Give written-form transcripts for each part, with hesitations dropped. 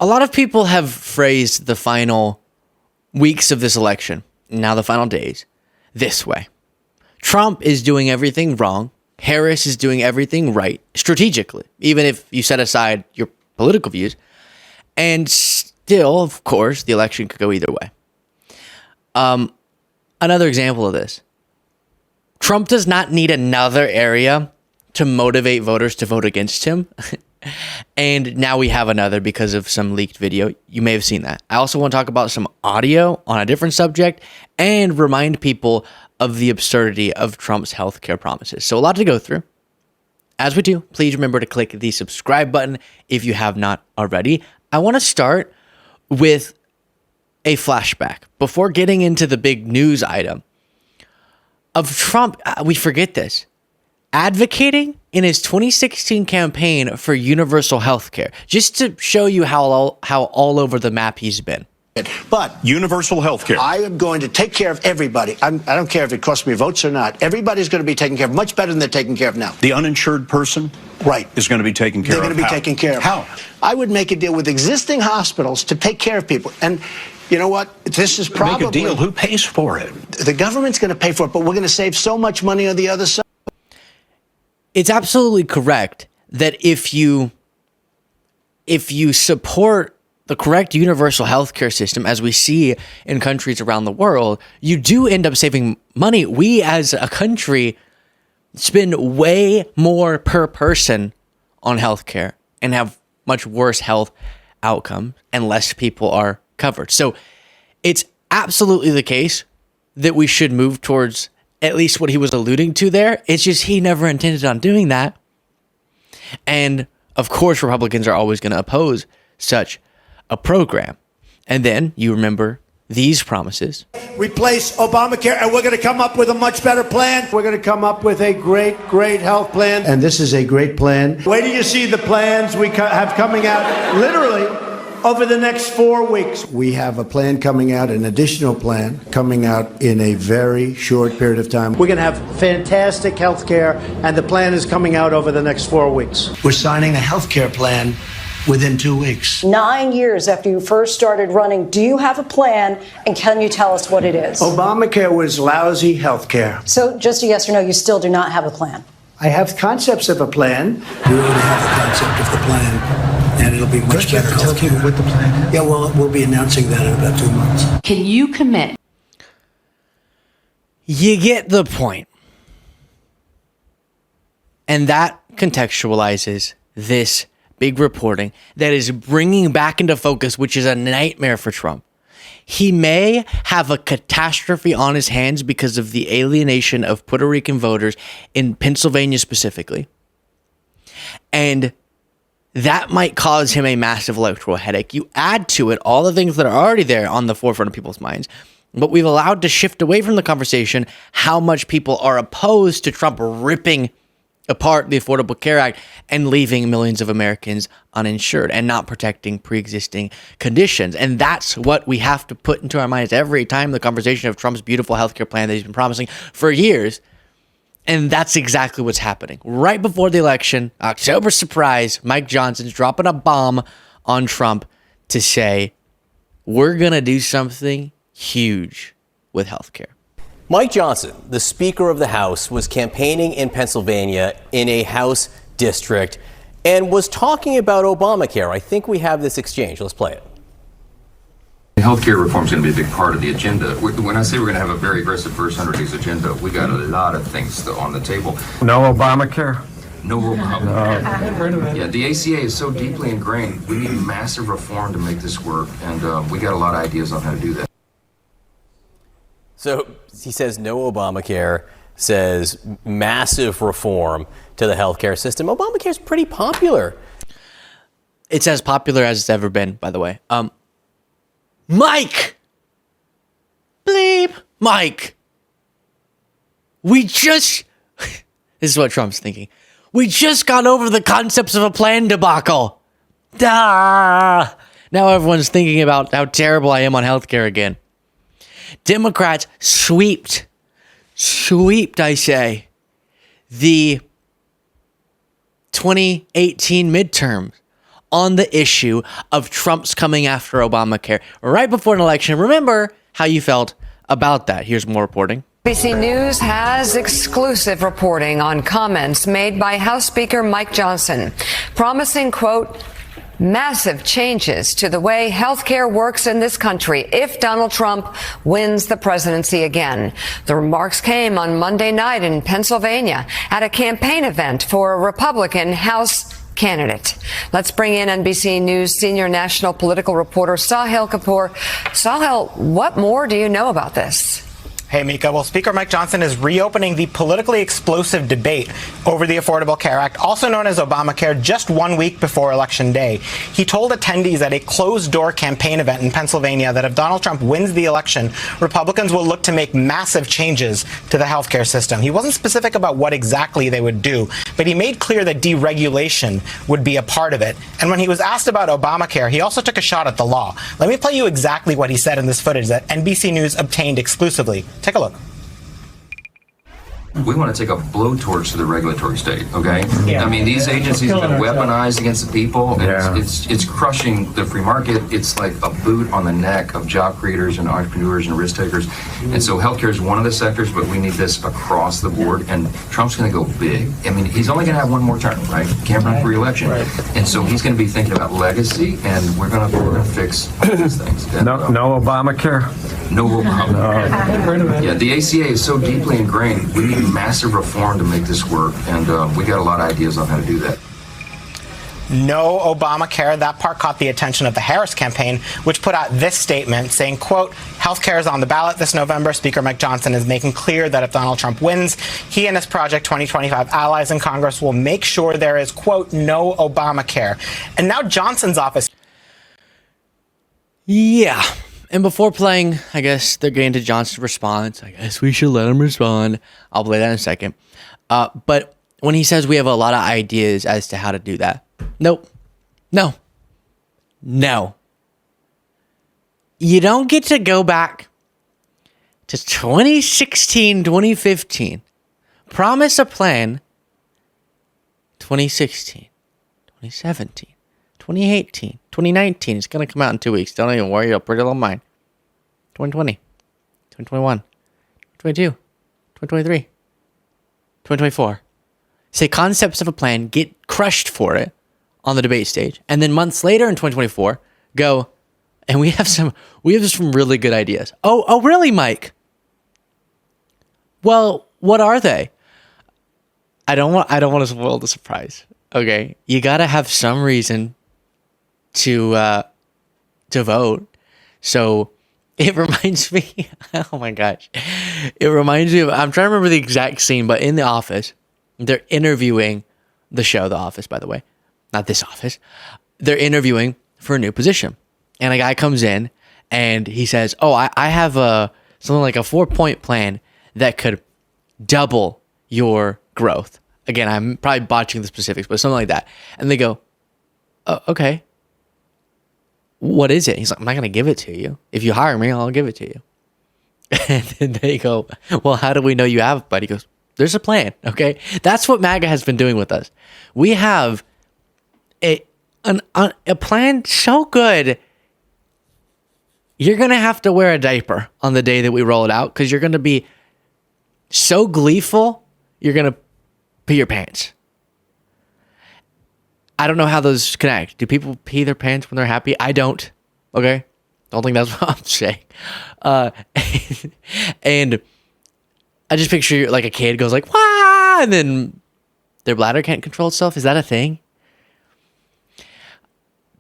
A lot of people have phrased the final weeks of this election, now the final days, this way. Trump is doing everything wrong. Harris is doing everything right, strategically, even if you set aside your political views. And still, of course, the election could go either way. Another example of this. Trump does not need another area to motivate voters to vote against him. And now we have another because of some leaked video. You may have seen that. I also want to talk about some audio on a different subject and remind people of the absurdity of Trump's healthcare promises. So a lot to go through. As we do, please remember to click the subscribe button if you have not already. I want to start with a flashback before getting into the big news item of Trump. We forget this. Advocating in his 2016 campaign for universal health care, just to show you how all over the map he's been. But universal health care. I am going to take care of everybody. I don't care if it costs me votes or not. Everybody's going to be taken care of much better than they're taken care of now. The uninsured person Right. is going to be taken care of. They're going to be taken care of. How? I would make a deal with existing hospitals to take care of people. And you know what? This is probably... Make a deal. Who pays for it? The government's going to pay for it, but we're going to save so much money on the other side. It's absolutely correct that if you support the correct universal healthcare system, as we see in countries around the world, you do end up saving money. We as a country spend way more per person on healthcare and have much worse health outcomes and less people are covered. So it's absolutely the case that we should move towards at least what he was alluding to there. It's just he never intended on doing that. And of course, Republicans are always going to oppose such a program. And then you remember these promises. Replace Obamacare, and we're going to come up with a much better plan. We're going to come up with a great health plan. And this is a great plan. Wait till you see the plans we have coming out literally over the next 4 weeks. We have a plan coming out, an additional plan coming out in a very short period of time. We're going to have fantastic health care, and the plan is coming out over the next 4 weeks. We're signing a health care plan within 2 weeks. 9 years after you first started running, do you have a plan, and can you tell us what it is? Obamacare was lousy health care. So just a yes or no, you still do not have a plan? I have concepts of a plan. We already have the concept of the plan, and it'll be much better health care. What the plan is? Yeah, well, we'll be announcing that in about 2 months. Can you commit? You get the point. And that contextualizes this big reporting that is bringing back into focus, which is a nightmare for Trump. He may have a catastrophe on his hands because of the alienation of Puerto Rican voters in Pennsylvania specifically. And that might cause him a massive electoral headache. You add to it all the things that are already there on the forefront of people's minds, but we've allowed to shift away from the conversation how much people are opposed to Trump ripping apart the Affordable Care Act and leaving millions of Americans uninsured and not protecting pre-existing conditions. And that's what we have to put into our minds every time the conversation of Trump's beautiful healthcare plan that he's been promising for years. And that's exactly what's happening. Right before the election, October surprise, Mike Johnson's dropping a bomb on Trump to say, we're going to do something huge with healthcare. Mike Johnson, the Speaker of the House, was campaigning in Pennsylvania in a House district and was talking about Obamacare. I think we have this exchange. Let's play it. Healthcare reform is going to be a big part of the agenda. When I say we're going to have a very aggressive first 100 days agenda, we got a lot of things still on the table. No Obamacare? No Obamacare. Yeah, the ACA is so deeply ingrained. We need massive reform to make this work, and we got a lot of ideas on how to do that. So he says no Obamacare, says massive reform to the healthcare system. Obamacare is pretty popular. It's as popular as it's ever been, by the way. Mike! Bleep! Mike! We just... This is what Trump's thinking. We just got over the concepts of a plan debacle. Now everyone's thinking about how terrible I am on healthcare again. Democrats sweeped, I say, the 2018 midterms on the issue of Trump's coming after Obamacare right before an election. Remember how you felt about that. Here's more reporting. NBC News has exclusive reporting on comments made by House Speaker Mike Johnson, promising, quote, massive changes to the way health care works in this country if Donald Trump wins the presidency again. The remarks came on Monday night in Pennsylvania at a campaign event for a Republican House candidate. Let's bring in NBC News senior national political reporter Sahil Kapoor. Sahil, what more do you know about this? Hey, Mika. Well, Speaker Mike Johnson is reopening the politically explosive debate over the Affordable Care Act, also known as Obamacare, just 1 week before Election Day. He told attendees at a closed-door campaign event in Pennsylvania that if Donald Trump wins the election, Republicans will look to make massive changes to the healthcare system. He wasn't specific about what exactly they would do, but he made clear that deregulation would be a part of it. And when he was asked about Obamacare, he also took a shot at the law. Let me play you exactly what he said in this footage that NBC News obtained exclusively. Take a look. We want to take a blowtorch to the regulatory state, okay? Yeah. I mean, these agencies have been weaponized against the people. Yeah. It's crushing the free market. It's like a boot on the neck of job creators and entrepreneurs and risk takers. And so healthcare is one of the sectors, but we need this across the board. And Trump's going to go big. I mean, he's only going to have one more term, right? Can't run for re-election. Right. And so he's going to be thinking about legacy, and we're going to fix all these things. And, No Obamacare? no Obama. Yeah, the ACA is so deeply ingrained. We need massive reform to make this work, and we got a lot of ideas on how to do that. No Obamacare. That part caught the attention of the Harris campaign, which put out this statement saying, quote, healthcare is on the ballot this November. Speaker Mike Johnson is making clear that if Donald Trump wins, he and his Project 2025 allies in Congress will make sure there is, quote, no Obamacare. And now Johnson's office. Yeah. And before playing, I guess they're getting to Johnson's response. I guess we should let him respond. I'll play that in a second. But when he says we have a lot of ideas as to how to do that. Nope. No. You don't get to go back to 2016, 2015. Promise a plan. 2016, 2017. 2018, 2019. It's going to come out in 2 weeks. Don't even worry. You'll pretty little mind. 2020, 2021, 2022, 2023, 2024. Say concepts of a plan, get crushed for it on the debate stage. And then months later in 2024, go, and we have some really good ideas. Oh, really, Mike? Well, what are they? I don't want to spoil the surprise. Okay. You got to have some reason to vote. So it reminds me, oh my gosh, it reminds me of, I'm trying to remember the exact scene, but in The Office, they're interviewing the show, The Office, by the way, not this office. They're interviewing for a new position. And a guy comes in and he says, oh, I have something like a 4-point plan that could double your growth. Again, I'm probably botching the specifics, but something like that. And they go, oh, okay. What is it? He's like, I'm not going to give it to you. If you hire me, I'll give it to you. And then they go, well, how do we know you have it? But he goes, there's a plan. Okay. That's what MAGA has been doing with us. We have a plan so good. You're going to have to wear a diaper on the day that we roll it out because you're going to be so gleeful. You're going to pee your pants. I don't know how those connect. Do people pee their pants when they're happy? I don't. Okay? Don't think that's what I'm saying. And I just picture like a kid goes like, wah! And then their bladder can't control itself. Is that a thing?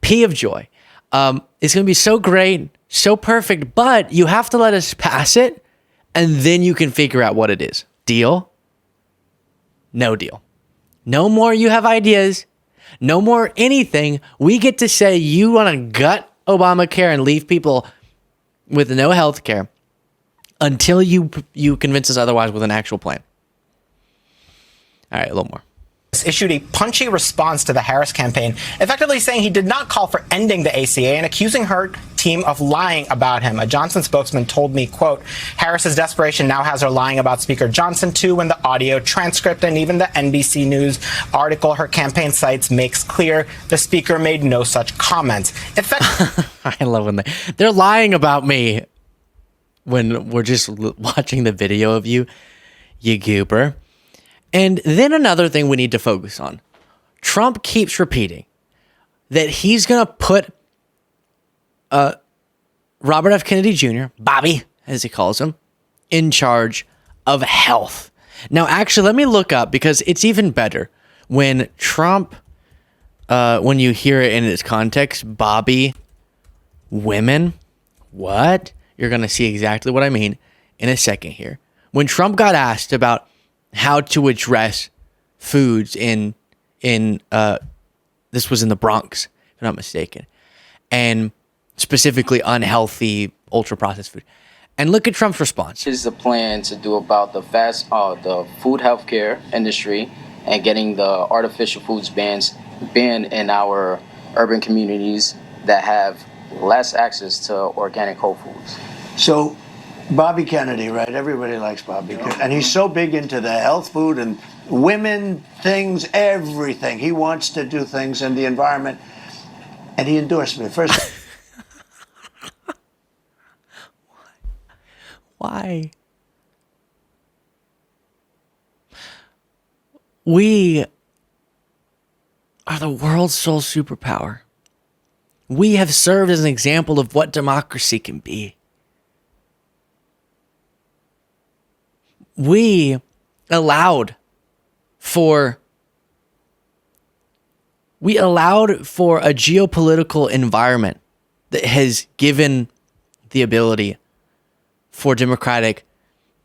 Pee of joy. It's going to be so great, so perfect, but you have to let us pass it, and then you can figure out what it is. Deal? No deal. No more you have ideas. No more anything. We get to say you want to gut Obamacare and leave people with no health care until you convince us otherwise with an actual plan. All right, a little more. Issued a punchy response to the Harris campaign, effectively saying he did not call for ending the ACA and accusing her team of lying about him. A Johnson spokesman told me, quote, Harris's desperation now has her lying about Speaker Johnson too, when the audio transcript and even the NBC News article her campaign cites makes clear the speaker made no such comments. In fact, I love when they're lying about me when we're just watching the video of you goober. And then another thing we need to focus on. Trump keeps repeating that he's going to put Robert F. Kennedy Jr., Bobby, as he calls him, in charge of health. Now, actually, let me look up, because it's even better when Trump, when you hear it in its context, Bobby, women, what? You're going to see exactly what I mean in a second here. When Trump got asked about how to address foods in this was in the Bronx, if I'm not mistaken, and specifically unhealthy ultra-processed food. And look at Trump's response. Is the plan to do about the food healthcare industry and getting the artificial foods banned in our urban communities that have less access to organic whole foods? So, Bobby Kennedy, right? Everybody likes Bobby. And he's so big into the health food and women, things, everything. He wants to do things in the environment. And he endorsed me. First. Why? We are the world's sole superpower. We have served as an example of what democracy can be. We allowed for a geopolitical environment that has given the ability for democratic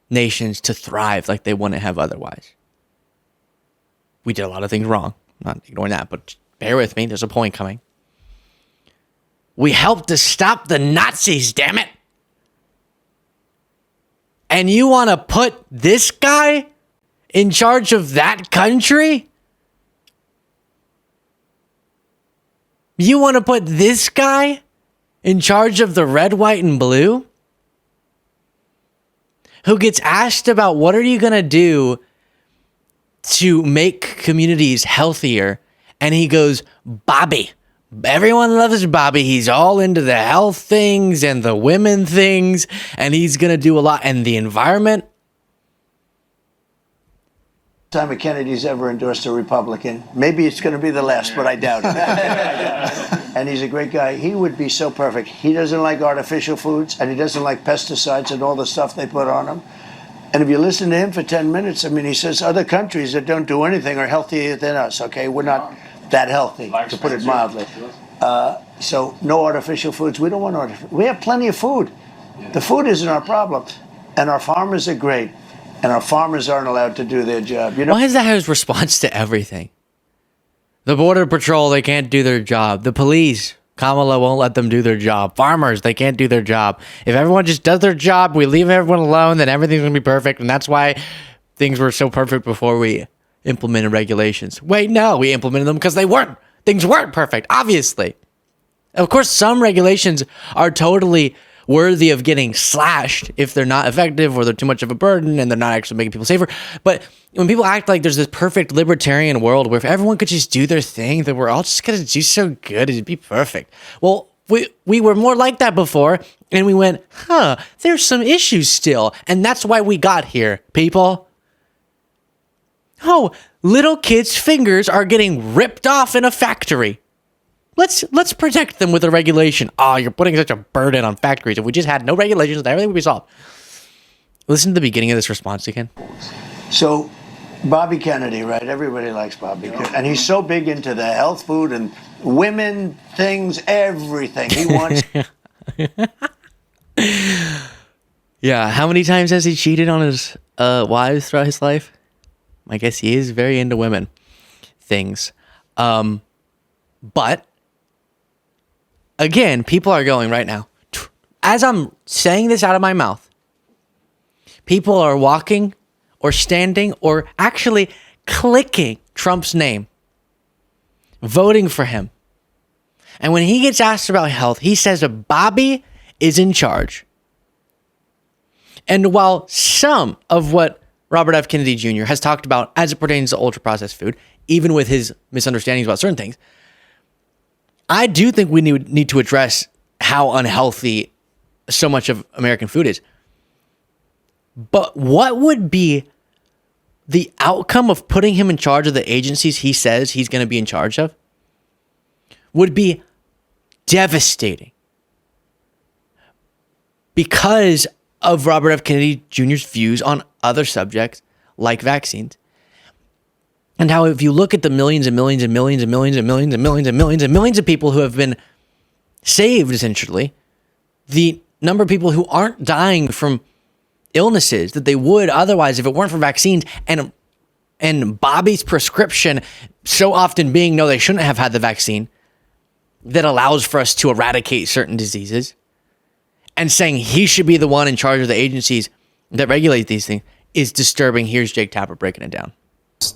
nations to thrive like they wouldn't have otherwise. We did a lot of things wrong. I'm not ignoring that, but bear with me. There's a point coming. We helped to stop the Nazis, damn it. And you want to put this guy in charge of that country? You want to put this guy in charge of the red, white, and blue? Who gets asked about what are you going to do to make communities healthier? And he goes, Bobby. Everyone loves Bobby. He's all into the health things and the women things. And he's going to do a lot. And the environment. Time Kennedy's ever endorsed a Republican. Maybe it's going to be the last, but I doubt it. And he's a great guy. He would be so perfect. He doesn't like artificial foods, and he doesn't like pesticides and all the stuff they put on them. And if you listen to him for 10 minutes, I mean, he says other countries that don't do anything are healthier than us, okay? We're not that healthy, to put it mildly. So no artificial foods. We don't want artificial. We have plenty of food. The food isn't our problem. And our farmers are great. And our farmers aren't allowed to do their job. You know? Why is that his response to everything? The Border Patrol, they can't do their job. The police, Kamala won't let them do their job. Farmers, they can't do their job. If everyone just does their job, we leave everyone alone, then everything's going to be perfect. And that's why things were so perfect before we implemented regulations. Wait, no, we implemented them because things weren't perfect, obviously. Of course, some regulations are totally worthy of getting slashed if they're not effective or they're too much of a burden and they're not actually making people safer. But when people act like there's this perfect libertarian world where if everyone could just do their thing, then we're all just going to do so good, it'd be perfect. Well, we were more like that before, and we went, there's some issues still. And that's why we got here, people. Oh, little kids' fingers are getting ripped off in a factory. Let's protect them with a regulation. Oh, you're putting such a burden on factories. If we just had no regulations, everything would be solved. Listen to the beginning of this response again. So, Bobby Kennedy, right? Everybody likes Bobby. And he's so big into the health food and women, things, everything. He wants... Yeah, how many times has he cheated on his wives throughout his life? I guess he is very into women things. But... Again, people are going right now. As I'm saying this out of my mouth, people are walking or standing or actually clicking Trump's name, voting for him, And when he gets asked about health, he says that Bobby is in charge. And while some of what Robert F. Kennedy Jr. has talked about as it pertains to ultra-processed food, even with his misunderstandings about certain things, I do think we need to address how unhealthy so much of American food is. But what would be the outcome of putting him in charge of the agencies he says he's going to be in charge of? Would be devastating because of Robert F. Kennedy Jr.'s views on other subjects like vaccines. And how if you look at the millions and millions and millions and millions and millions and millions and millions and millions of people who have been saved, essentially, the number of people who aren't dying from illnesses that they would otherwise if it weren't for vaccines, and Bobby's prescription so often being, no, they shouldn't have had the vaccine that allows for us to eradicate certain diseases, and saying he should be the one in charge of the agencies that regulate these things is disturbing. Here's Jake Tapper breaking it down.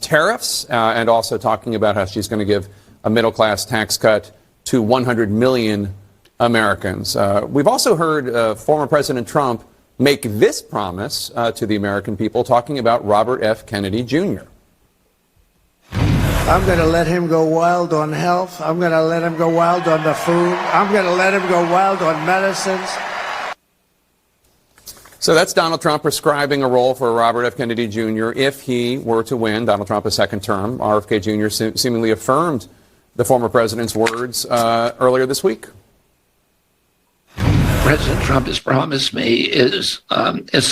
Tariffs and also talking about how she's going to give a middle-class tax cut to 100 million Americans. We've also heard former President Trump make this promise to the American people, talking about Robert F. Kennedy Jr. I'm going to let him go wild on health. I'm going to let him go wild on the food. I'm going to let him go wild on medicines. So that's Donald Trump prescribing a role for Robert F. Kennedy Jr. if he were to win Donald Trump a second term. RFK Jr. Seemingly affirmed the former president's words earlier this week. President Trump has promised me is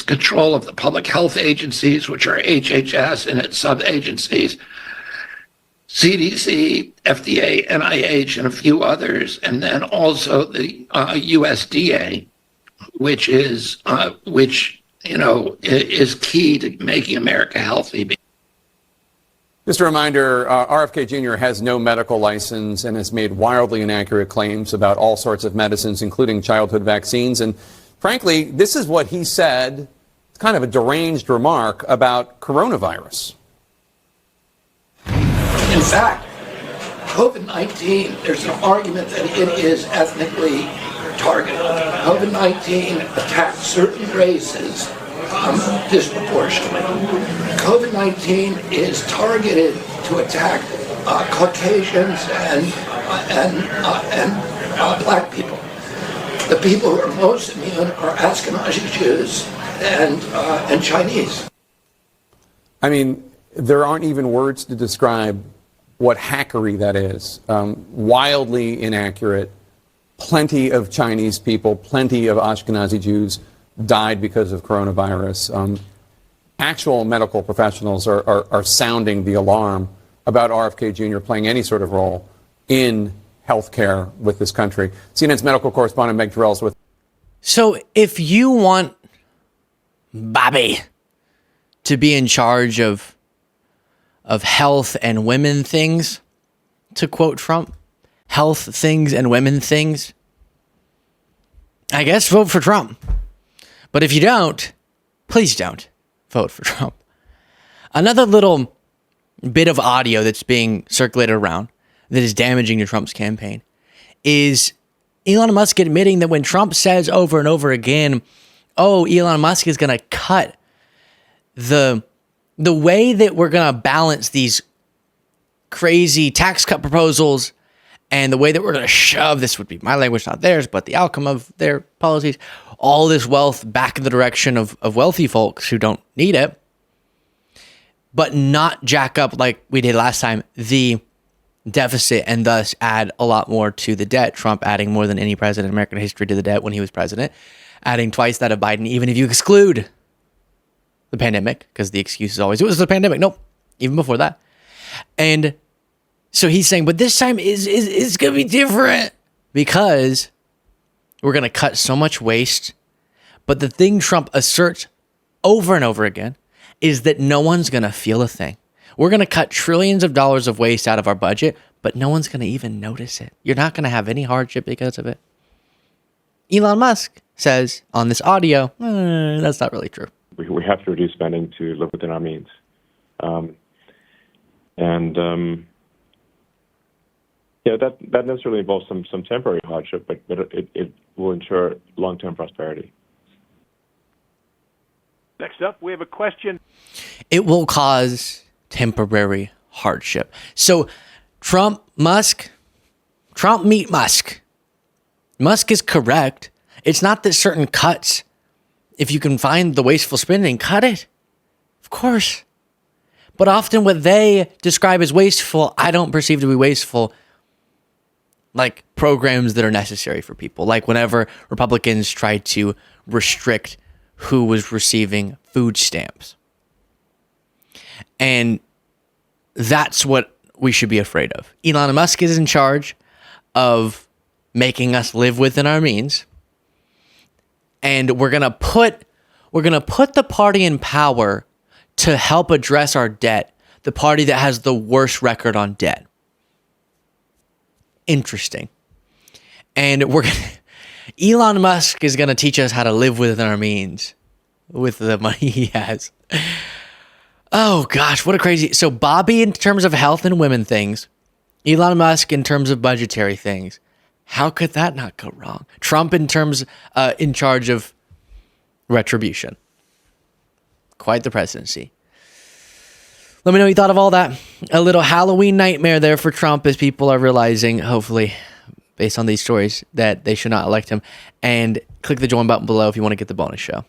control of the public health agencies, which are HHS and its sub-agencies, CDC, FDA, NIH, and a few others, and then also the USDA, which is key to making America healthy. Just a reminder, RFK Jr. has no medical license and has made wildly inaccurate claims about all sorts of medicines, including childhood vaccines. And frankly, this is what he said. It's kind of a deranged remark about coronavirus. In fact, COVID-19, there's an argument that it is ethnically targeted. COVID-19 attacks certain races disproportionately. COVID-19 is targeted to attack Caucasians and black people. The people who are most immune are Ashkenazi Jews and Chinese. I mean, there aren't even words to describe what hackery that is. Wildly inaccurate. Plenty of Chinese people, plenty of Ashkenazi Jews died because of coronavirus. Actual medical professionals are sounding the alarm about RFK Jr. playing any sort of role in healthcare with this country. CNN's medical correspondent Meg Terrell's with. So if you want Bobby to be in charge of health and women things, to quote Trump, health things and women things, I guess vote for Trump. But if you don't, please don't vote for Trump. Another little bit of audio that's being circulated around that is damaging to Trump's campaign is Elon Musk admitting that when Trump says over and over again, oh, Elon Musk is going to cut the way that we're going to balance these crazy tax cut proposals and the way that we're going to shove, this would be my language, not theirs, but the outcome of their policies, all this wealth back in the direction of wealthy folks who don't need it, but not jack up like we did last time, the deficit, and thus add a lot more to the debt. Trump adding more than any president in American history to the debt when he was president, adding twice that of Biden, even if you exclude the pandemic, because the excuse is always, it was the pandemic. Nope, even before that. And so he's saying, but this time is going to be different because we're going to cut so much waste. But the thing Trump asserts over and over again is that no one's going to feel a thing. We're going to cut trillions of dollars of waste out of our budget, but no one's going to even notice it. You're not going to have any hardship because of it. Elon Musk says on this audio, that's not really true. We have to reduce spending to live within our means. Yeah, that necessarily involves some temporary hardship, but it will ensure long-term prosperity. Next up, we have a question. It will cause temporary hardship. So Trump meet Musk. Musk is correct. It's not that certain cuts, if you can find the wasteful spending, cut it. Of course. But often what they describe as wasteful, I don't perceive to be wasteful. Like programs that are necessary for people. Like whenever Republicans try to restrict who was receiving food stamps. And that's what we should be afraid of. Elon Musk is in charge of making us live within our means. And we're gonna put the party in power to help address our debt, the party that has the worst record on debt. Interesting. And Elon Musk is going to teach us how to live within our means with the money he has. Oh gosh, what a crazy. So Bobby in terms of health and women things, Elon Musk in terms of budgetary things. How could that not go wrong? Trump in charge of retribution. Quite the presidency. Let me know what you thought of all that. A little Halloween nightmare there for Trump as people are realizing, hopefully, based on these stories, that they should not elect him. And click the join button below if you want to get the bonus show.